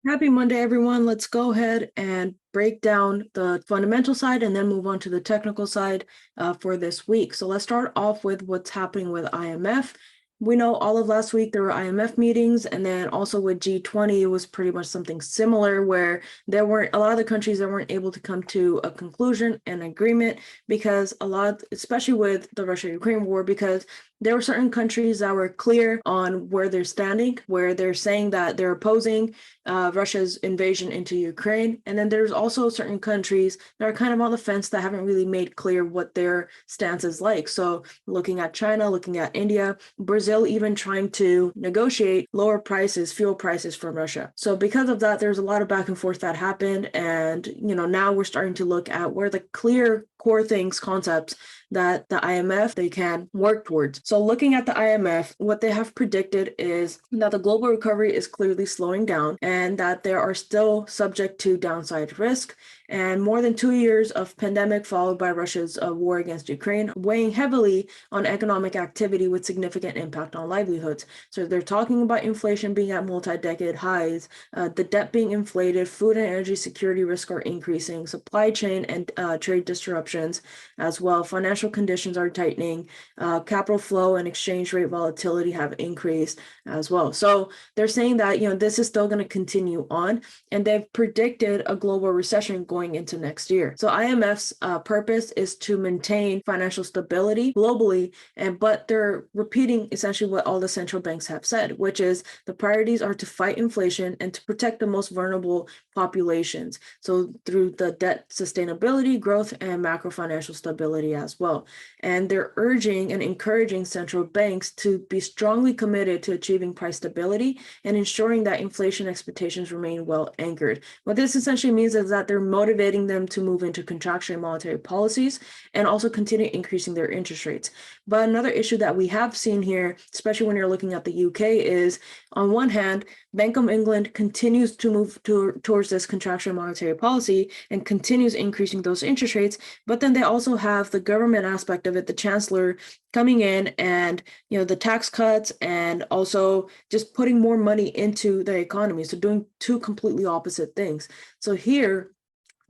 Happy Monday, everyone. Let's go ahead and break down the fundamental side and then move on to the technical side for this week. So let's start off with what's happening with IMF. We know all of last week there were IMF meetings, and then also with G20, it was pretty much something similar where there weren't a lot of the countries that weren't able to come to a conclusion and agreement because especially with the Russia-Ukraine war, because there were certain countries that were clear on where they're standing, where they're saying that they're opposing Russia's invasion into Ukraine. And then there's also certain countries that are kind of on the fence that haven't really made clear what their stance is like. So looking at China, looking at India, Brazil even trying to negotiate lower prices, fuel prices from Russia. So because of that, there's a lot of back and forth that happened. And, now we're starting to look at where the clear core things, concepts that the IMF, they can work towards. So looking at the IMF, what they have predicted is that the global recovery is clearly slowing down and that there are still subject to downside risk. And more than 2 years of pandemic followed by Russia's war against Ukraine, weighing heavily on economic activity with significant impact on livelihoods. So they're talking about inflation being at multi-decade highs, the debt being inflated, food and energy security risk are increasing, supply chain and trade disruptions as well. Financial conditions are tightening, capital flow and exchange rate volatility have increased as well. So they're saying that, this is still going to continue on, and they've predicted a global recession going into next year. So IMF's purpose is to maintain financial stability globally, but they're repeating essentially what all the central banks have said, which is the priorities are to fight inflation and to protect the most vulnerable populations. So through the debt sustainability, growth, and macro financial stability as well. And they're urging and encouraging central banks to be strongly committed to achieving price stability and ensuring that inflation expectations remain well anchored. What this essentially means is that they're motivating them to move into contractionary monetary policies and also continue increasing their interest rates. But another issue that we have seen here, especially when you're looking at the UK, is on one hand, Bank of England continues to move towards this contractionary monetary policy and continues increasing those interest rates, but then they also have the government aspect of it, the chancellor coming in and, the tax cuts and also just putting more money into the economy. So doing two completely opposite things. So here,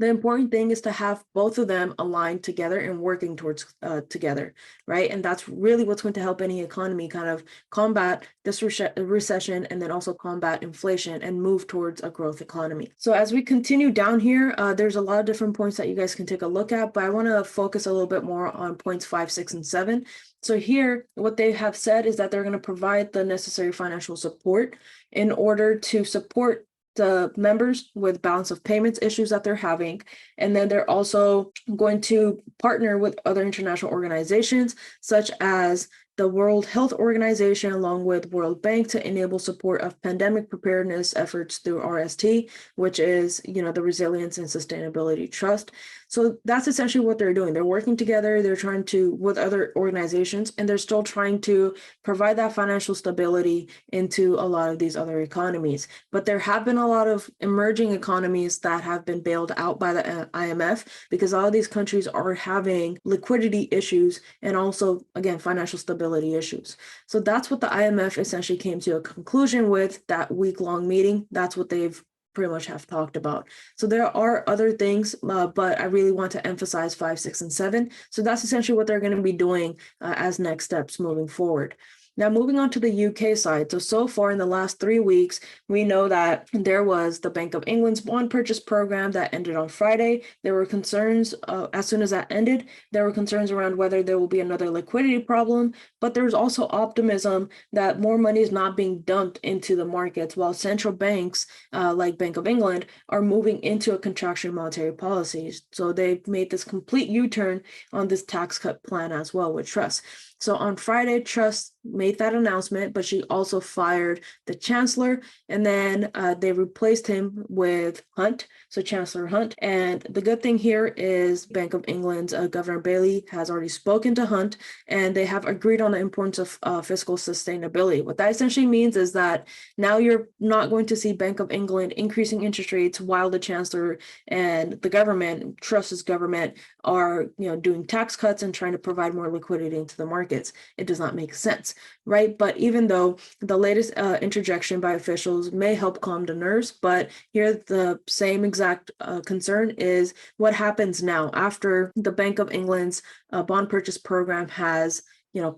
the important thing is to have both of them aligned together and working towards together, right? And that's really what's going to help any economy kind of combat this recession and then also combat inflation and move towards a growth economy. So as we continue down here, there's a lot of different points that you guys can take a look at, but I want to focus a little bit more on points 5, 6, and 7. So here, what they have said is that they're going to provide the necessary financial support in order to support the members with balance of payments issues that they're having. And then they're also going to partner with other international organizations, such as the World Health Organization, along with World Bank, to enable support of pandemic preparedness efforts through RST, which is, the Resilience and Sustainability Trust. So that's essentially what they're doing. They're working together. They're trying to, with other organizations, and they're still trying to provide that financial stability into a lot of these other economies. But there have been a lot of emerging economies that have been bailed out by the IMF because all of these countries are having liquidity issues and also, again, financial stability issues. So that's what the IMF essentially came to a conclusion with that week-long meeting. That's what they've pretty much have talked about. So there are other things, but I really want to emphasize 5, 6, and 7. So that's essentially what they're going to be doing as next steps moving forward. Now, moving on to the UK side. So far in the last 3 weeks, we know that there was the Bank of England's bond purchase program that ended on Friday. There were concerns as soon as that ended, there were concerns around whether there will be another liquidity problem, but there's also optimism that more money is not being dumped into the markets while central banks like Bank of England are moving into a contractionary monetary policy. So they've made this complete U-turn on this tax cut plan as well with Truss. So on Friday, Truss made that announcement, but she also fired the chancellor, and then they replaced him with Hunt, so Chancellor Hunt. And the good thing here is Bank of England's Governor Bailey has already spoken to Hunt, and they have agreed on the importance of fiscal sustainability. What that essentially means is that now you're not going to see Bank of England increasing interest rates while the chancellor and the government, Truss's government, are doing tax cuts and trying to provide more liquidity into the market. markets. It does not make sense, right? But even though the latest interjection by officials may help calm the nerves, but here the same exact concern is what happens now after the Bank of England's bond purchase program has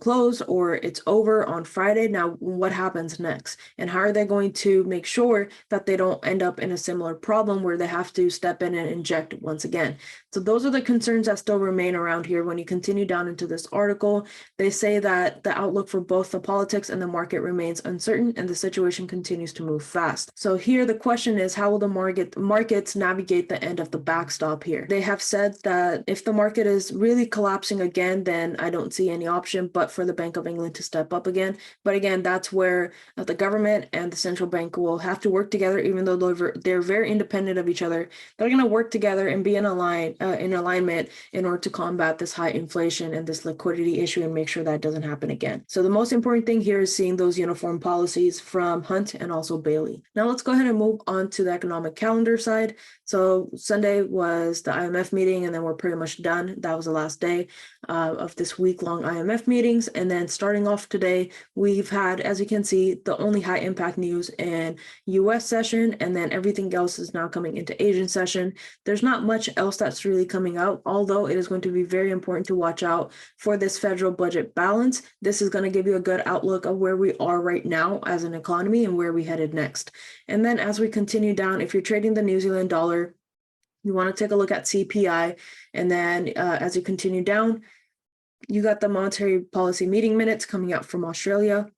closed or it's over on Friday. Now, what happens next? And how are they going to make sure that they don't end up in a similar problem where they have to step in and inject once again? So those are the concerns that still remain around here. When you continue down into this article, they say that the outlook for both the politics and the market remains uncertain and the situation continues to move fast. So here the question is, how will the markets navigate the end of the backstop here? They have said that if the market is really collapsing again, then I don't see any option but for the Bank of England to step up again. But again, that's where the government and the central bank will have to work together, even though they're very independent of each other. They're going to work together and be in alignment in order to combat this high inflation and this liquidity issue and make sure that doesn't happen again. So the most important thing here is seeing those uniform policies from Hunt and also Bailey. Now let's go ahead and move on to the economic calendar side. So Sunday was the IMF meeting, and then we're pretty much done. That was the last day of this week-long IMF meetings. And then starting off today, we've had, as you can see, the only high impact news in US session, and then everything else is now coming into Asian session. There's not much else that's really coming out, although it is going to be very important to watch out for this federal budget balance. This is going to give you a good outlook of where we are right now as an economy and where we headed next. And then as we continue down, if you're trading the New Zealand dollar, you want to take a look at CPI. And then as you continue down, you got the monetary policy meeting minutes coming out from Australia.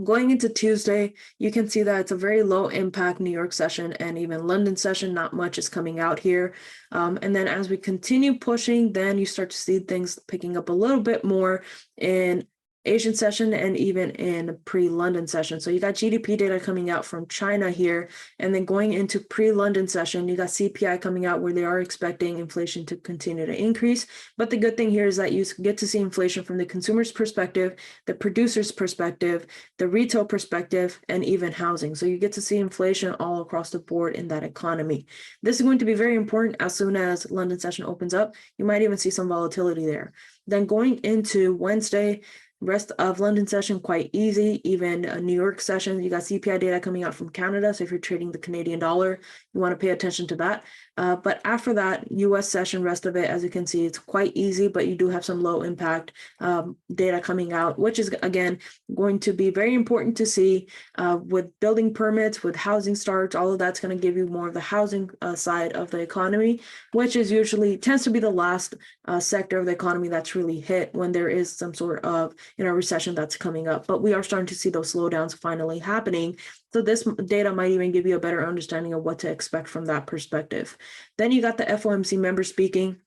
Going into Tuesday, you can see that it's a very low impact New York session and even London session. Not much is coming out here. And then as we continue pushing, then you start to see things picking up a little bit more in Asian session and even in pre-London session. So you got GDP data coming out from China here, and then going into pre-London session, you got CPI coming out where they are expecting inflation to continue to increase. But the good thing here is that you get to see inflation from the consumer's perspective, the producer's perspective, the retail perspective, and even housing. So you get to see inflation all across the board in that economy. This is going to be very important as soon as London session opens up. You might even see some volatility there. Then going into Wednesday, rest of London session, quite easy. Even a New York session, you got CPI data coming out from Canada. So if you're trading the Canadian dollar, you want to pay attention to that. But after that, US session, rest of it, as you can see, it's quite easy, but you do have some low impact data coming out, which is, again, going to be very important to see with building permits, with housing starts. All of that's going to give you more of the housing side of the economy, which is usually tends to be the last sector of the economy that's really hit when there is some sort of recession that's coming up. But we are starting to see those slowdowns finally happening. So this data might even give you a better understanding of what to expect from that perspective. Then you got the FOMC member speaking.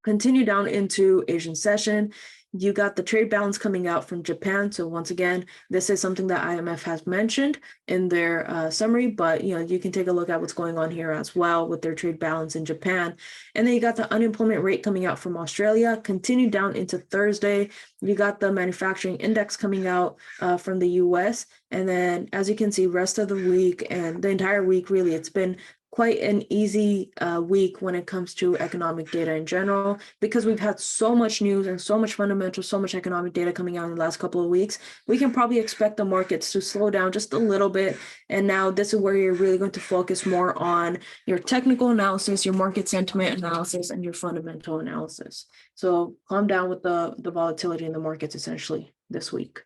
Continue down into Asian session. You got the trade balance coming out from Japan. So once again, this is something that IMF has mentioned in their summary, but you can take a look at what's going on here as well with their trade balance in Japan. And then you got the unemployment rate coming out from Australia. Continue down into Thursday. You got the manufacturing index coming out from the US. And then as you can see, rest of the week and the entire week, really, it's been quite an easy week when it comes to economic data in general, because we've had so much news and so much fundamental, so much economic data coming out in the last couple of weeks. We can probably expect the markets to slow down just a little bit. And now this is where you're really going to focus more on your technical analysis, your market sentiment analysis, and your fundamental analysis. So calm down with the volatility in the markets essentially this week.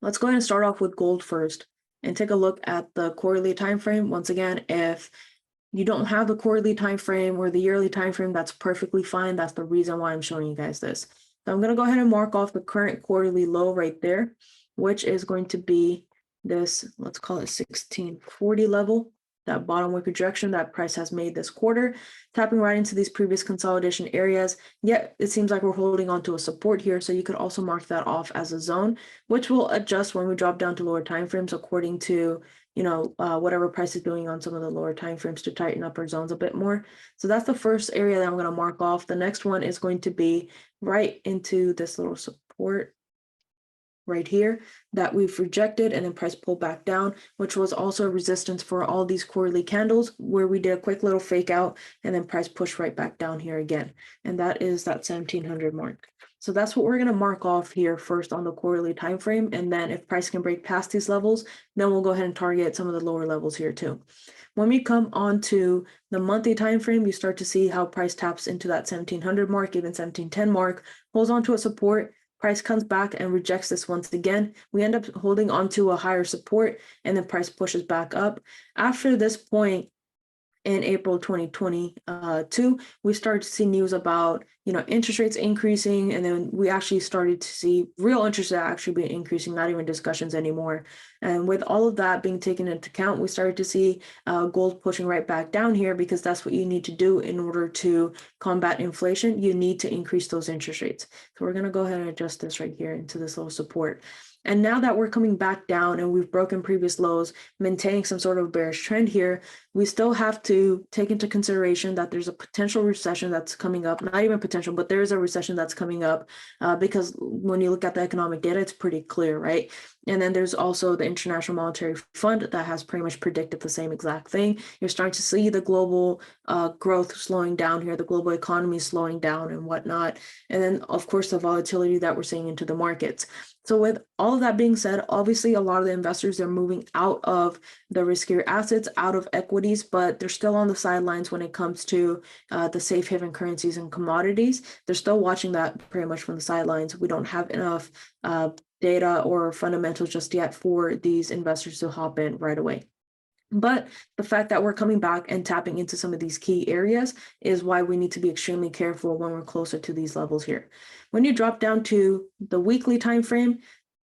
Let's go ahead and start off with gold first and take a look at the quarterly time frame. Once again, if you don't have the quarterly time frame or the yearly time frame, that's perfectly fine. That's the reason why I'm showing you guys this. So I'm going to go ahead and mark off the current quarterly low right there, which is going to be this, let's call it 1640 level. That bottom wick rejection that price has made this quarter, tapping right into these previous consolidation areas. Yet it seems like we're holding on to a support here. So you could also mark that off as a zone, which will adjust when we drop down to lower timeframes according to whatever price is doing on some of the lower timeframes to tighten up our zones a bit more. So that's the first area that I'm going to mark off. The next one is going to be right into this little support. right here that we've rejected, and then price pulled back down, which was also resistance for all these quarterly candles where we did a quick little fake out and then price pushed right back down here again. And that is that 1700 mark. So that's what we're going to mark off here first on the quarterly time frame. And then if price can break past these levels, then we'll go ahead and target some of the lower levels here too. When we come on to the monthly time frame, you start to see how price taps into that 1700 mark, even 1710 mark, holds on to a support. Price comes back and rejects this once again. We end up holding onto a higher support, and then price pushes back up. After this point, in April 2022, we started to see news about, interest rates increasing, and then we actually started to see real interest rate actually be increasing, not even discussions anymore. And with all of that being taken into account, we started to see gold pushing right back down here, because that's what you need to do in order to combat inflation. You need to increase those interest rates. So we're going to go ahead and adjust this right here into this little support. And now that we're coming back down and we've broken previous lows, maintaining some sort of bearish trend here, we still have to take into consideration that there's a potential recession that's coming up. Not even potential, but there is a recession that's coming up because when you look at the economic data, it's pretty clear, right? And then there's also the International Monetary Fund that has pretty much predicted the same exact thing. You're starting to see the global growth slowing down here, the global economy slowing down and whatnot. And then, of course, the volatility that we're seeing into the markets. So with all of that being said, obviously a lot of the investors are moving out of the riskier assets, out of equities, but they're still on the sidelines when it comes to the safe haven currencies and commodities. They're still watching that pretty much from the sidelines. We don't have enough data or fundamentals just yet for these investors to hop in right away. But the fact that we're coming back and tapping into some of these key areas is why we need to be extremely careful when we're closer to these levels here. When you drop down to the weekly time frame,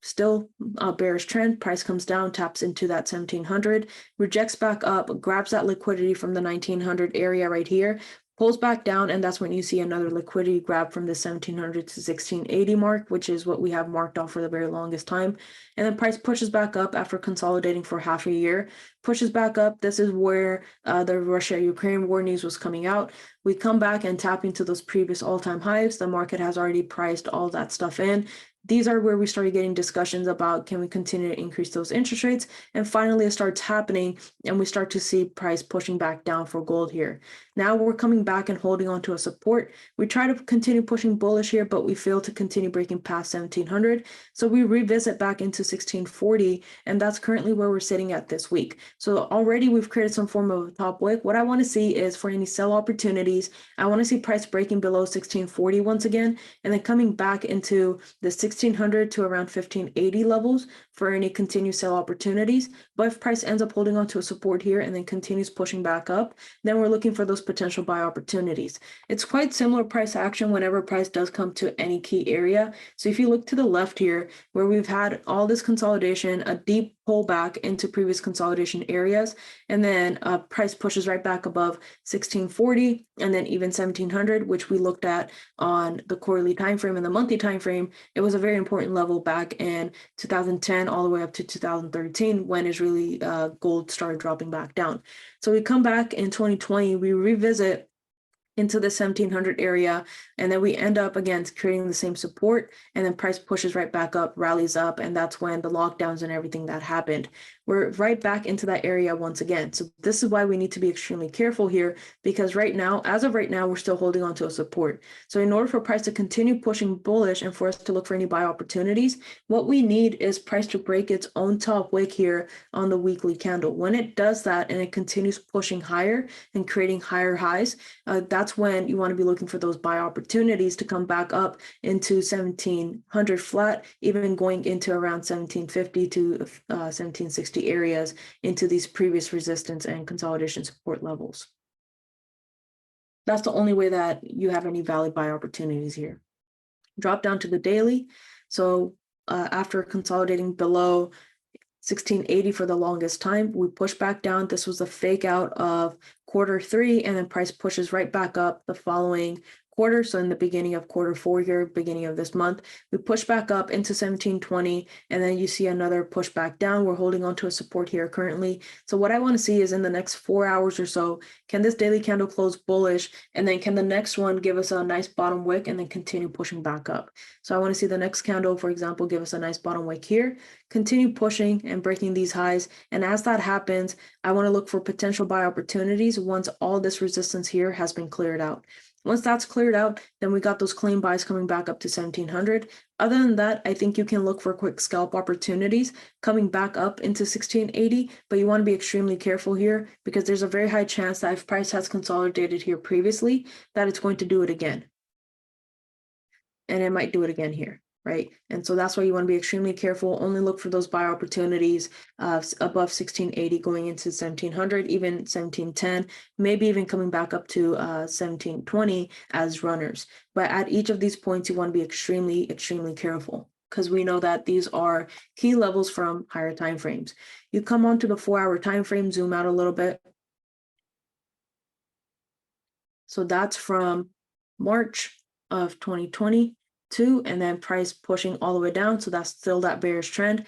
still a bearish trend, price comes down, taps into that 1700, rejects back up, grabs that liquidity from the 1900 area right here, pulls back down, and that's when you see another liquidity grab from the 1700 to 1680 mark, which is what we have marked off for the very longest time. And then price pushes back up after consolidating for half a year, pushes back up. This is where the Russia-Ukraine war news was coming out. We come back and tap into those previous all-time highs. The market has already priced all that stuff in. These are where we started getting discussions about, can we continue to increase those interest rates? And finally, it starts happening, and we start to see price pushing back down for gold here. Now we're coming back and holding on to a support. We try to continue pushing bullish here, but we fail to continue breaking past 1700. So we revisit back into 1640, and that's currently where we're sitting at this week. So already we've created some form of a top wick. What I want to see is for any sell opportunities, I want to see price breaking below 1640 once again, and then coming back into the 1600 to around 1580 levels for any continued sell opportunities. But if price ends up holding on to a support here and then continues pushing back up, then we're looking for those potential buy opportunities. It's quite similar price action whenever price does come to any key area. So if you look to the left here, where we've had all this consolidation, a deep pullback into previous consolidation areas, and then price pushes right back above 1640 and then even 1700, which we looked at on the quarterly time frame and the monthly time frame. It was a very important level back in 2010 all the way up to 2013 when Israeli gold started dropping back down. So we come back in 2020, we revisit into the 1700 area, and then we end up again creating the same support, and then price pushes right back up, rallies up, and that's when the lockdowns and everything that happened. We're right back into that area once again. So this is why we need to be extremely careful here, because right now, as of right now, we're still holding on to a support. So in order for price to continue pushing bullish and for us to look for any buy opportunities, what we need is price to break its own top wick here on the weekly candle. When it does that and it continues pushing higher and creating higher highs, that's when you want to be looking for those buy opportunities to come back up into 1700 flat, even going into around 1750 to 1760 areas into these previous resistance and consolidation support levels. That's the only way that you have any valid buy opportunities here. Drop down to the daily. So after consolidating below 1680 for the longest time, we push back down. This was a fake out of Q3, and then price pushes right back up the following quarter. So in the beginning of quarter 4 here, beginning of this month, we push back up into 1720, and then you see another push back down. We're holding on to a support here currently. So what I want to see is in the next 4 hours or so, can this daily candle close bullish? And then can the next one give us a nice bottom wick and then continue pushing back up? So I want to see the next candle, for example, give us a nice bottom wick here, continue pushing and breaking these highs. And as that happens, I want to look for potential buy opportunities once all this resistance here has been cleared out. Once that's cleared out, then we got those clean buys coming back up to 1700. Other than that, I think you can look for quick scalp opportunities coming back up into 1680, but you want to be extremely careful here because there's a very high chance that if price has consolidated here previously, that it's going to do it again. And it might do it again here, right? And so that's why you want to be extremely careful. Only look for those buy opportunities above 1680 going into 1700, even 1710, maybe even coming back up to 1720 as runners. But at each of these points, you want to be extremely, extremely careful because we know that these are key levels from higher time frames. You come onto the 4-hour time frame, zoom out a little bit. So that's from March of 2022, and then price pushing all the way down. So that's still that bearish trend.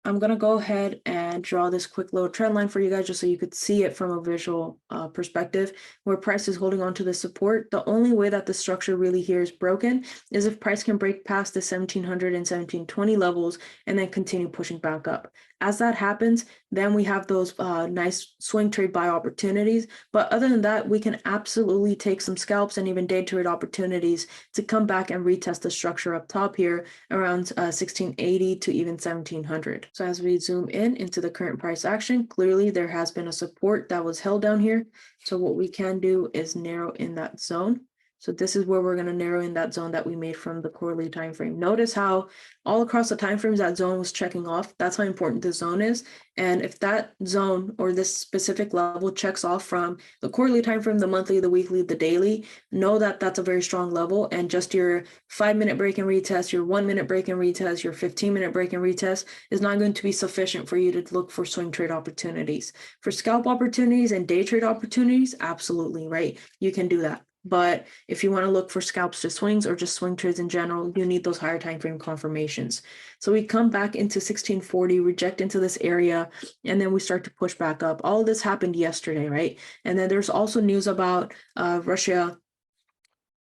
I'm going to go ahead and draw this quick little trend line for you guys just so you could see it from a visual perspective where price is holding on to the support. The only way that the structure really here is broken is if price can break past the 1700 and 1720 levels and then continue pushing back up. As that happens, then we have those nice swing trade buy opportunities. But other than that, we can absolutely take some scalps and even day trade opportunities to come back and retest the structure up top here around 1680 to even 1700. So as we zoom in into the current price action, clearly there has been a support that was held down here. So what we can do is narrow in that zone. So this is where we're going to narrow in that zone that we made from the quarterly time frame. Notice how all across the time frames that zone was checking off. That's how important the zone is. And if that zone or this specific level checks off from the quarterly time frame, the monthly, the weekly, the daily, know that that's a very strong level. And just your 5-minute break and retest, your 1-minute break and retest, your 15-minute break and retest is not going to be sufficient for you to look for swing trade opportunities. For scalp opportunities and day trade opportunities, absolutely, right? You can do that. But if you want to look for scalps to swings or just swing trades in general, you need those higher time frame confirmations. So we come back into 1640, reject into this area, and then we start to push back up. All of this happened yesterday, right? And then there's also news about Russia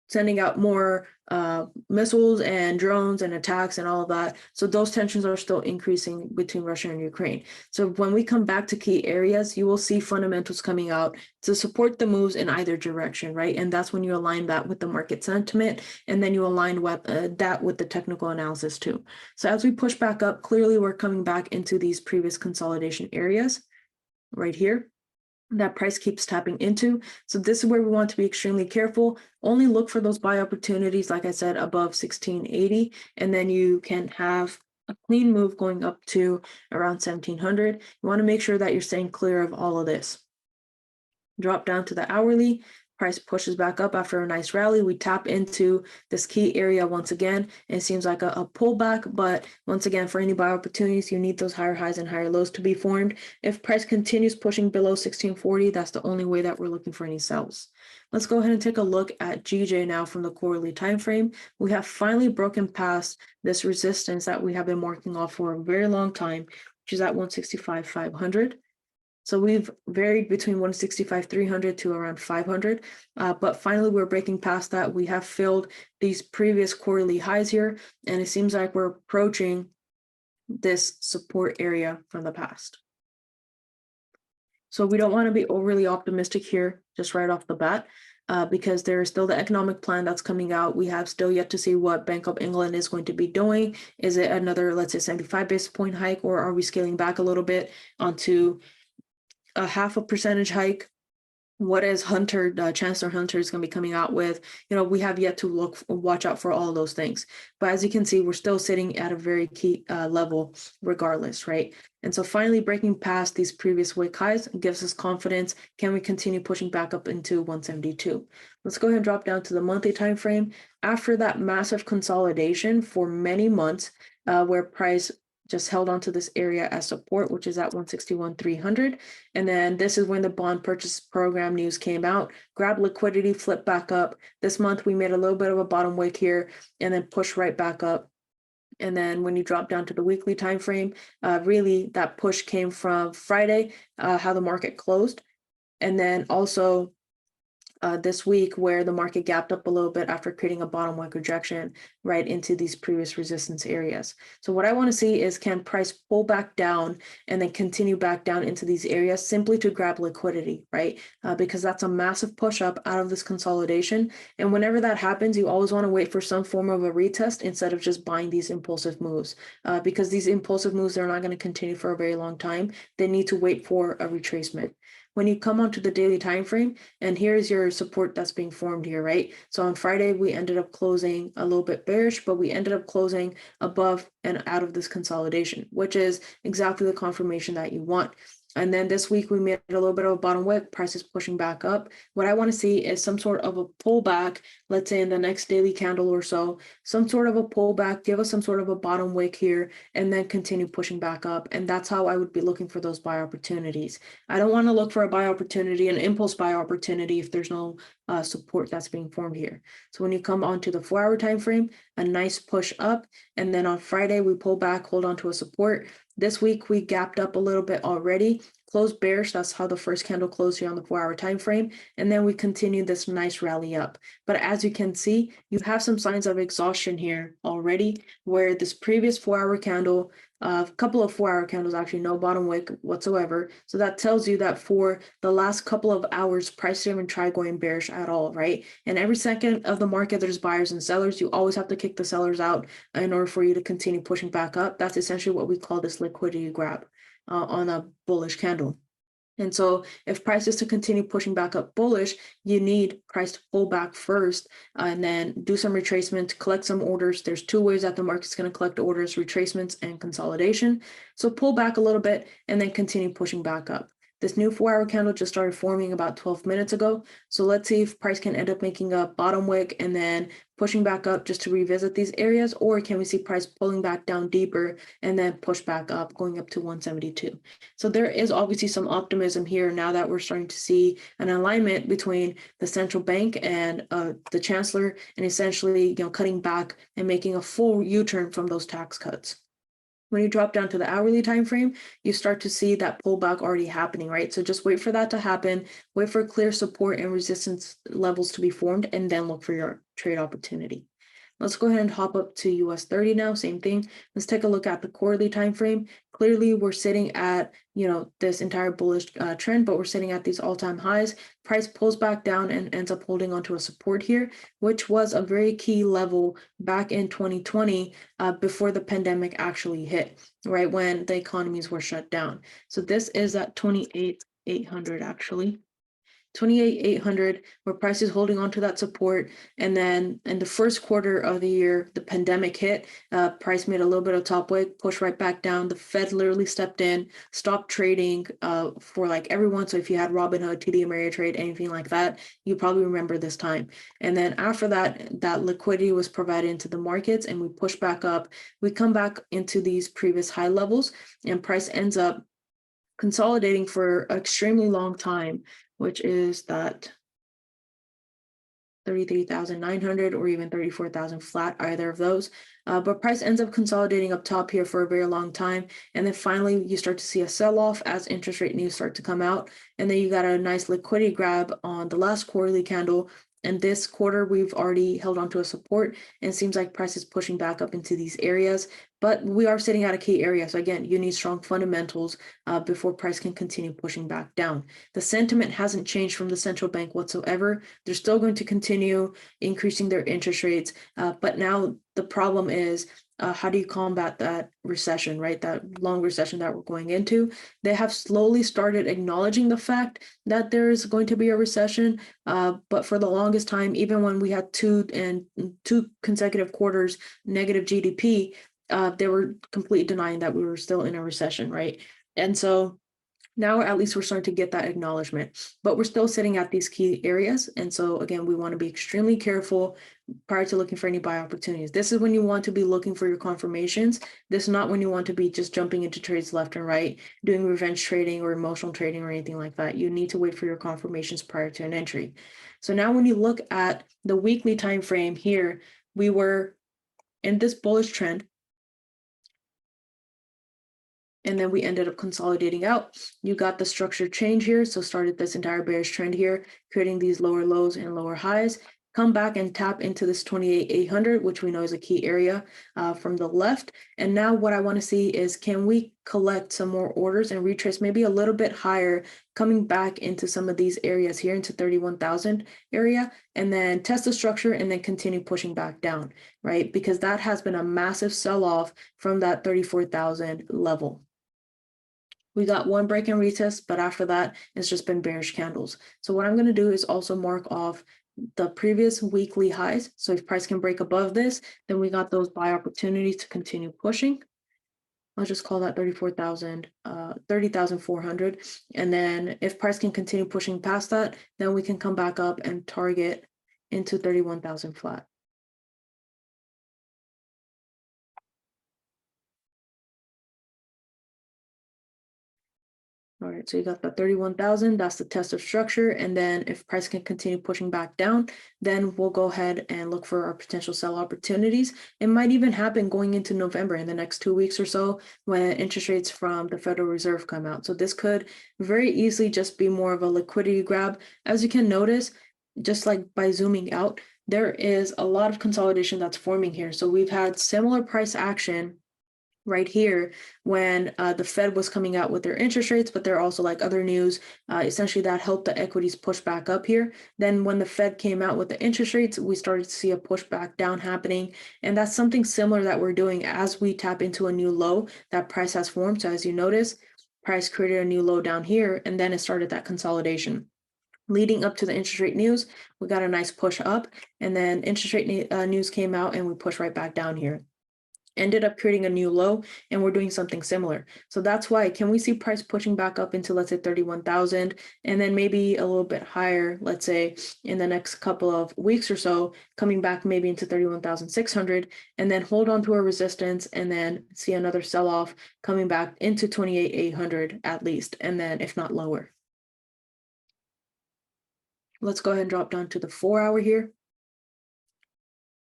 sending out more missiles and drones and attacks and all of that. So those tensions are still increasing between Russia and Ukraine. So when we come back to key areas, you will see fundamentals coming out to support the moves in either direction, right? And that's when you align that with the market sentiment, and then you align with, that with the technical analysis too. So as we push back up, clearly we're coming back into these previous consolidation areas right here that price keeps tapping into. So this is where we want to be extremely careful. Only look for those buy opportunities, like I said, above 1680, and then you can have a clean move going up to around 1700. You want to make sure that you're staying clear of all of this. Drop down to the hourly. Price pushes back up after a nice rally. We tap into this key area once again. It seems like a pullback, but once again, for any buy opportunities, you need those higher highs and higher lows to be formed. If price continues pushing below 1640, that's the only way that we're looking for any sells. Let's go ahead and take a look at GJ now from the quarterly time frame. We have finally broken past this resistance that we have been working off for a very long time, which is at 165,500. So we've varied between 165,300 to around 500, but finally we're breaking past that. We have filled these previous quarterly highs here, and it seems like we're approaching this support area from the past. So we don't want to be overly optimistic here just right off the bat, because there is still the economic plan that's coming out. We have still yet to see what Bank of England is going to be doing. Is it another, let's say, 75 basis point hike, or are we scaling back a little bit onto a 0.5% hike? What is Chancellor Hunter is going to be coming out with? We have yet to watch out for all those things. But as you can see, we're still sitting at a very key level regardless, right? And so finally breaking past these previous wick highs gives us confidence. Can we continue pushing back up into 172? Let's go ahead and drop down to the monthly time frame. After that massive consolidation for many months, where price just held onto this area as support, which is at 161,300. And then this is when the bond purchase program news came out, grabbed liquidity, flipped back up. This month we made a little bit of a bottom wick here and then pushed right back up. And then when you drop down to the weekly time frame, really that push came from Friday, how the market closed. And then also this week where the market gapped up a little bit after creating a bottom wick rejection right into these previous resistance areas. So what I want to see is, can price pull back down and then continue back down into these areas simply to grab liquidity, right? Because that's a massive push up out of this consolidation. And whenever that happens, you always want to wait for some form of a retest instead of just buying these impulsive moves, because these impulsive moves, they're not going to continue for a very long time. They need to wait for a retracement. When you come onto the daily time frame, and here's your support that's being formed here, right? So on Friday, we ended up closing a little bit bearish, but we ended up closing above and out of this consolidation, which is exactly the confirmation that you want. And then this week we made a little bit of a bottom wick, price is pushing back up. What I want to see is some sort of a pullback, let's say in the next daily candle or so, some sort of a pullback, give us some sort of a bottom wick here, and then continue pushing back up. And that's how I would be looking for those buy opportunities. I don't want to look for a buy opportunity, an impulse buy opportunity, if there's no support that's being formed here. So when you come onto the 4-hour time frame, a nice push up, and then on Friday we pull back, hold on to a support. This week we gapped up a little bit already, closed bearish. That's how the first candle closed here on the 4-hour time frame, and then we continue this nice rally up. But as you can see, you have some signs of exhaustion here already, where this previous 4-hour candle, a couple of 4-hour candles, actually no bottom wick whatsoever. So that tells you that for the last couple of hours, price didn't even try going bearish at all, right? And every second of the market, there's buyers and sellers. You always have to kick the sellers out in order for you to continue pushing back up. That's essentially what we call this liquidity grab on a bullish candle. And so if price is to continue pushing back up bullish, you need price to pull back first and then do some retracement, collect some orders. There's two ways that the market's going to collect orders: retracements and consolidation. So pull back a little bit and then continue pushing back up. This new 4-hour candle just started forming about 12 minutes ago. So let's see if price can end up making a bottom wick and then pushing back up just to revisit these areas, or can we see price pulling back down deeper and then push back up, going up to 172. So there is obviously some optimism here now that we're starting to see an alignment between the central bank and the chancellor, and essentially, cutting back and making a full U-turn from those tax cuts. When you drop down to the hourly time frame, you start to see that pullback already happening, right? So just wait for that to happen, wait for clear support and resistance levels to be formed, and then look for your trade opportunity. Let's go ahead and hop up to US30 now. Same thing. Let's take a look at the quarterly time frame. Clearly, we're sitting at this entire bullish trend, but we're sitting at these all-time highs. Price pulls back down and ends up holding onto a support here, which was a very key level back in 2020 before the pandemic actually hit, right when the economies were shut down. So this is at 28,800 actually. 28,800, where price is holding on to that support. And then in the first quarter of the year, the pandemic hit, price made a little bit of top wick, pushed right back down. The Fed literally stepped in, stopped trading for like everyone. So if you had Robinhood, TD Ameritrade, anything like that, you probably remember this time. And then after that, that liquidity was provided into the markets and we push back up. We come back into these previous high levels and price ends up consolidating for an extremely long time, which is that 33,900 or even 34,000 flat, either of those. But price ends up consolidating up top here for a very long time. And then finally, you start to see a sell-off as interest rate news start to come out. And then you got a nice liquidity grab on the last quarterly candle. And this quarter, we've already held onto a support, and it seems like price is pushing back up into these areas. But we are sitting at a key area. So again, you need strong fundamentals before price can continue pushing back down. The sentiment hasn't changed from the central bank whatsoever. They're still going to continue increasing their interest rates. But now the problem is, how do you combat that recession, right? That long recession that we're going into. They have slowly started acknowledging the fact that there is going to be a recession. But for the longest time, even when we had two consecutive quarters negative GDP, they were completely denying that we were still in a recession, right? And so Now at least we're starting to get that acknowledgement, but we're still sitting at these key areas. And so again, we want to be extremely careful prior to looking for any buy opportunities. This is when you want to be looking for your confirmations. This is not when you want to be just jumping into trades left and right, doing revenge trading or emotional trading or anything like that. You need to wait for your confirmations prior to an entry. So now when you look at the weekly time frame here, we were in this bullish trend, and then we ended up consolidating out. You got the structure change here. So started this entire bearish trend here, creating these lower lows and lower highs. Come back and tap into this 28,800, which we know is a key area from the left. And now what I want to see is, can we collect some more orders and retrace maybe a little bit higher, coming back into some of these areas here into 31,000 area, and then test the structure and then continue pushing back down, right? Because that has been a massive sell-off from that 34,000 level. We got one break and retest, but after that, it's just been bearish candles. So what I'm going to do is also mark off the previous weekly highs. So if price can break above this, then we got those buy opportunities to continue pushing. I'll just call that 30,400. And then if price can continue pushing past that, then we can come back up and target into 31,000 flat. All right, so you got the 31,000, that's the test of structure. And then if price can continue pushing back down, then we'll go ahead and look for our potential sell opportunities. It might even happen going into November in the next 2 weeks or so when interest rates from the Federal Reserve come out. So this could very easily just be more of a liquidity grab. As you can notice, just like by zooming out, there is a lot of consolidation that's forming here. So we've had similar price action right here when the Fed was coming out with their interest rates, but there are also like other news essentially that helped the equities push back up here. Then when the Fed came out with the interest rates, we started to see a pushback down happening. And that's something similar that we're doing as we tap into a new low that price has formed. So as you notice, price created a new low down here, and then it started that consolidation. Leading up to the interest rate news, we got a nice push up, and then interest rate news came out and we pushed right back down here. Ended up creating a new low, and we're doing something similar. So that's why, can we see price pushing back up into, let's say, 31,000, and then maybe a little bit higher, let's say in the next couple of weeks or so, coming back maybe into 31,600, and then hold on to a resistance, and then see another sell-off coming back into 28,800 at least, and then if not lower. Let's go ahead and drop down to the 4-hour here.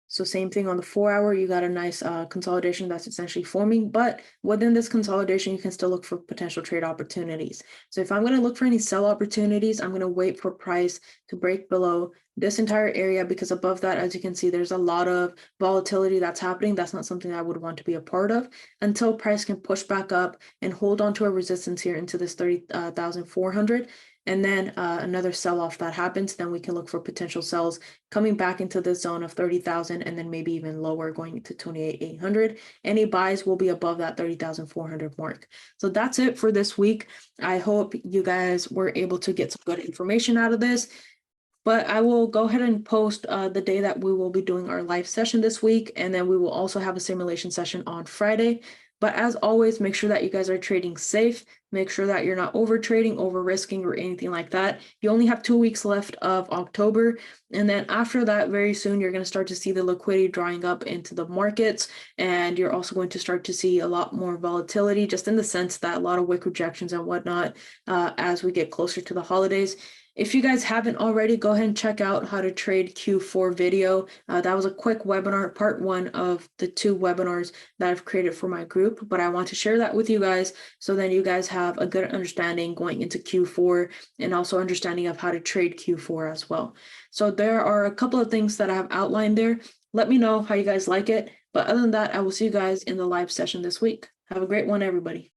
So same thing on the 4-hour, you got a nice consolidation that's essentially forming, but within this consolidation, you can still look for potential trade opportunities. So if I'm going to look for any sell opportunities, I'm going to wait for price to break below this entire area, because above that, as you can see, there's a lot of volatility that's happening. That's not something I would want to be a part of until price can push back up and hold on to a resistance here into this 30,400. And then another sell-off that happens, then we can look for potential sells coming back into the zone of 30,000 and then maybe even lower going into 28,800. Any buys will be above that 30,400 mark. So that's it for this week. I hope you guys were able to get some good information out of this. But I will go ahead and post the day that we will be doing our live session this week. And then we will also have a simulation session on Friday. But as always, make sure that you guys are trading safe. Make sure that you're not over trading, over risking, or anything like that. You only have 2 weeks left of October. And then after that, very soon, you're going to start to see the liquidity drying up into the markets. And you're also going to start to see a lot more volatility, just in the sense that a lot of wick rejections and whatnot as we get closer to the holidays. If you guys haven't already, go ahead and check out how to trade Q4 video. That was a quick webinar, part 1 of the 2 webinars that I've created for my group, but I want to share that with you guys so then you guys have a good understanding going into Q4 and also understanding of how to trade Q4 as well. So there are a couple of things that I have outlined there. Let me know how you guys like it. But other than that, I will see you guys in the live session this week. Have a great one, everybody.